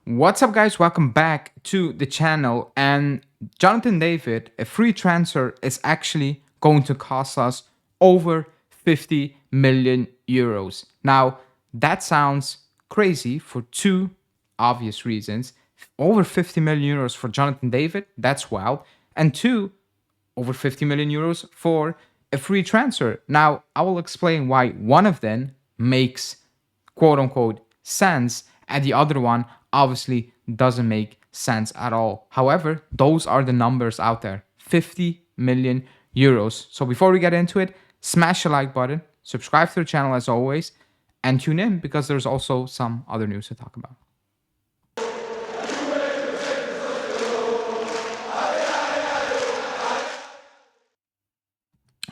What's up, guys? Welcome back to the channel. And Jonathan David, a free transfer, is actually going to cost us over 50 million euros. Now, that sounds crazy for two obvious reasons. Over 50 million euros for Jonathan David, that's wild. And two, over 50 million euros for a free transfer. Now, I will explain why one of them makes quote unquote sense and the other one obviously doesn't make sense at all. However, those are the numbers out there, 50 million euros. So before we get into it, smash the like button, subscribe to the channel as always, and tune in because there's also some other news to talk about.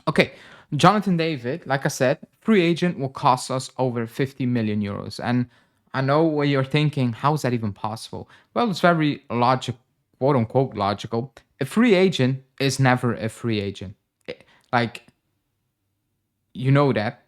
Okay, Jonathan David, like I said, free agent will cost us over 50 million euros. And I know what you're thinking, how is that even possible? Well, it's very logical, quote unquote logical. A free agent is never a free agent. Like, you know that,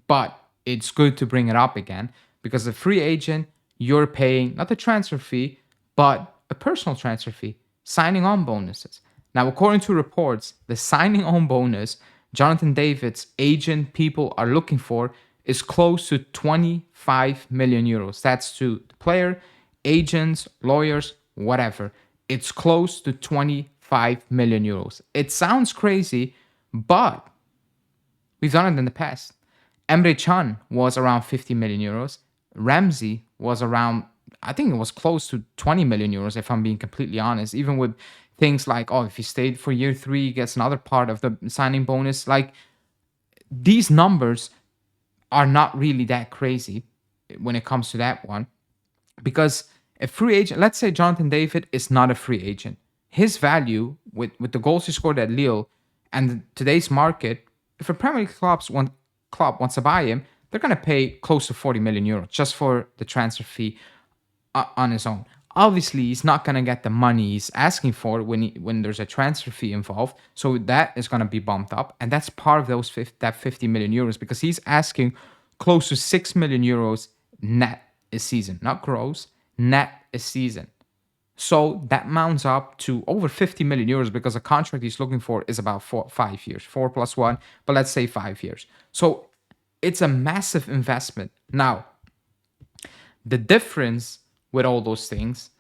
but it's good to bring it up again because a free agent, you're paying not the transfer fee, but a personal transfer fee, signing on bonuses. Now, according to reports, the signing on bonus Jonathan David's agent people are looking for is close to 25 million euros. That's to the player, agents, lawyers, whatever. It's close to 25 million euros. It sounds crazy, but we've done it in the past. Emre Can was around 50 million euros. Ramsey was around, I think it was close to 20 million euros, if I'm being completely honest. Even with things like, oh, if he stayed for year 3, he gets another part of the signing bonus. Like, these numbers are not really that crazy when it comes to that one. Because a free agent, let's say Jonathan David is not a free agent. His value with the goals he scored at Lille and today's market, if a Premier League club wants to buy him, they're going to pay close to 40 million euros just for the transfer fee on his own. Obviously, he's not going to get the money he's asking for when there's a transfer fee involved. So that is going to be bumped up. And that's part of that 50 million euros because he's asking close to 6 million euros net a season, not gross, net a season. So that mounts up to over 50 million euros because the contract he's looking for is about 5 years, 4+1, but let's say 5 years. So it's a massive investment. Now, the difference with all those things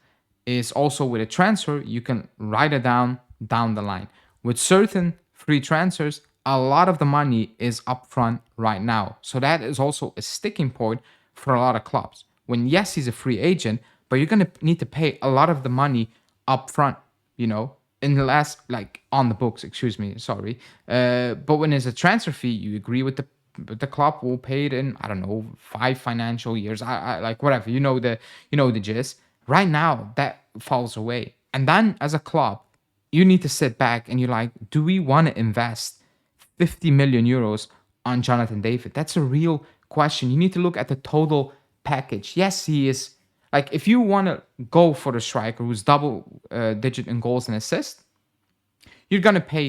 is also with a transfer, you can write it down the line. With certain free transfers, a lot of the money is upfront right now. So that is also a sticking point for a lot of clubs. When, yes, he's a free agent, but you're going to need to pay a lot of the money upfront, in the last, like on the books, excuse me, sorry. But when there's a transfer fee, you agree with the club will pay it in, I don't know, 5 financial years. I like whatever, you know the gist. Right now, that falls away. And then as a club, you need to sit back and you're like, do we want to invest 50 million euros on Jonathan David? That's a real question. You need to look at the total package. Yes, he is, like, if you want to go for the striker who's double digit in goals and assists, you're going to pay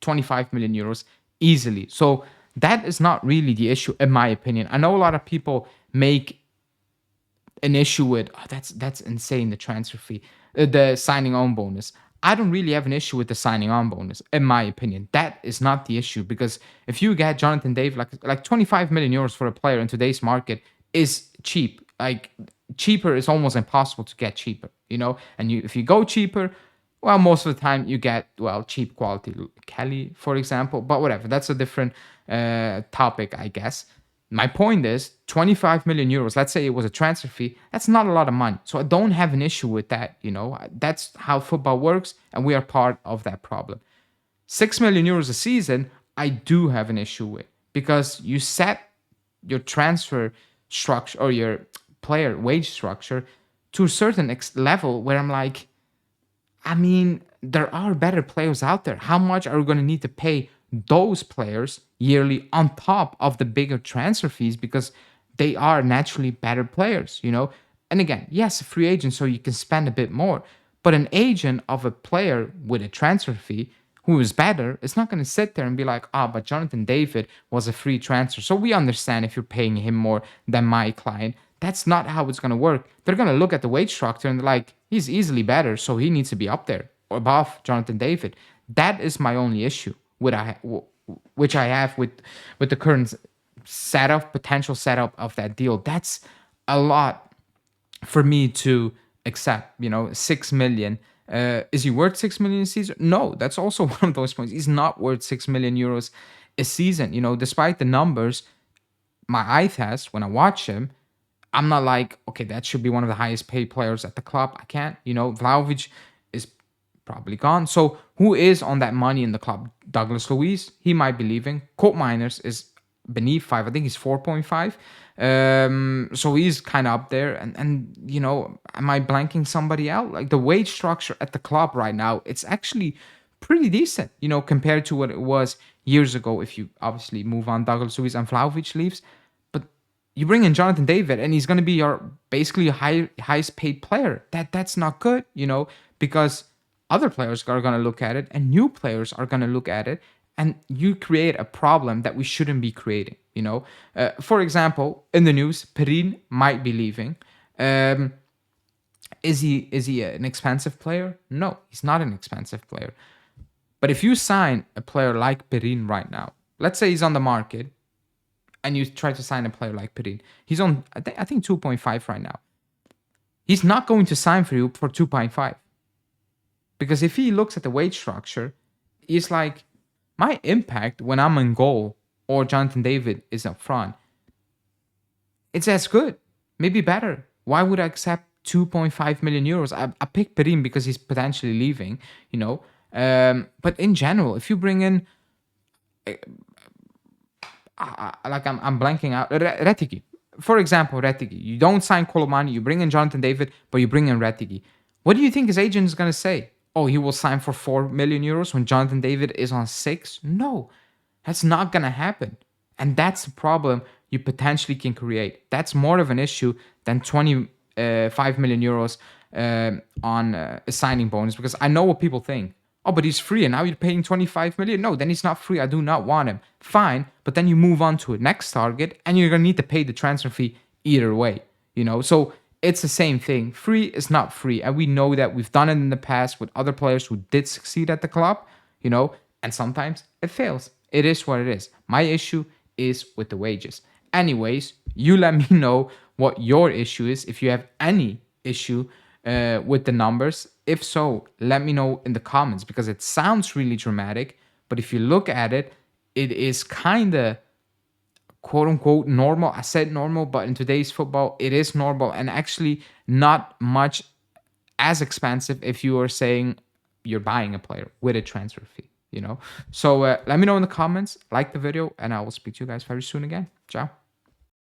25 million euros easily. So that is not really the issue, in my opinion. I know a lot of people make an issue with, oh, that's insane, the transfer fee, the signing on bonus. I don't really have an issue with the signing on bonus, in my opinion. That is not the issue because if you get Jonathan David, like 25 million euros for a player in today's market is cheap. Like, cheaper is almost impossible to get cheaper, And if you go cheaper, well, most of the time you get, cheap quality. Kelly, for example, but whatever. That's a different topic, I guess. My point is 25 million euros. Let's say it was a transfer fee. That's not a lot of money. So I don't have an issue with that. That's how football works. And we are part of that problem. 6 million euros a season, I do have an issue with because you set your transfer structure or your player wage structure to a certain level where I'm like, I mean, there are better players out there. How much are we going to need to pay those players yearly on top of the bigger transfer fees because they are naturally better players, And again, yes, a free agent, so you can spend a bit more. But an agent of a player with a transfer fee who is better is not going to sit there and be like, but Jonathan David was a free transfer. So we understand if you're paying him more than my client. That's not how it's going to work. They're going to look at the wage structure and they're like, he's easily better, so he needs to be up there or above Jonathan David. That is my only issue with which I have with the current potential setup of that deal. That's a lot for me to accept. 6 million. Is he worth 6 million a season? No, that's also one of those points. He's not worth 6 million euros a season. Despite the numbers, my eye test when I watch him, I'm not like, okay, that should be one of the highest paid players at the club. I can't. Vlahovic is probably gone. So who is on that money in the club? Douglas Luiz, he might be leaving. Colt Miners is beneath 5. I think he's 4.5. So he's kind of up there. And am I blanking somebody out? Like the wage structure at the club right now, it's actually pretty decent, compared to what it was years ago. If you obviously move on Douglas Luiz and Vlahovic leaves, but you bring in Jonathan David and he's going to be your basically highest paid player. That's not good, because other players are going to look at it and new players are going to look at it, and you create a problem that we shouldn't be creating. For example, in the news, Perin might be leaving. Is he an expensive player? No, he's not an expensive player. But if you sign a player like Perin right now, let's say he's on the market, and you try to sign a player like Perin, he's on I think 2.5 right now. He's not going to sign for you for 2.5. Because if he looks at the wage structure, he's like, my impact when I'm in goal or Jonathan David is up front, it's as good, maybe better. Why would I accept 2.5 million euros? I picked Perin because he's potentially leaving, but in general, if you bring in, I'm blanking out, Retigi. For example, Retigi. You don't sign Colomani, you bring in Jonathan David, but you bring in Retigi. What do you think his agent is going to say? Oh, he will sign for 4 million euros when Jonathan David is on 6? No, that's not going to happen. And that's a problem you potentially can create. That's more of an issue than 25 million euros on a signing bonus, because I know what people think. Oh, but he's free and now you're paying 25 million. No, then he's not free. I do not want him. Fine, but then you move on to a next target and you're going to need to pay the transfer fee either way, So it's the same thing. Free is not free. And we know that. We've done it in the past with other players who did succeed at the club, and sometimes it fails. It is what it is. My issue is with the wages. Anyways, you let me know what your issue is. If you have any issue with the numbers, if so, let me know in the comments, because it sounds really dramatic. But if you look at it, it is kind of quote unquote normal. I said normal, but in today's football, it is normal and actually not much as expensive if you are saying you're buying a player with a transfer fee, So let me know in the comments, like the video, and I will speak to you guys very soon again. Ciao.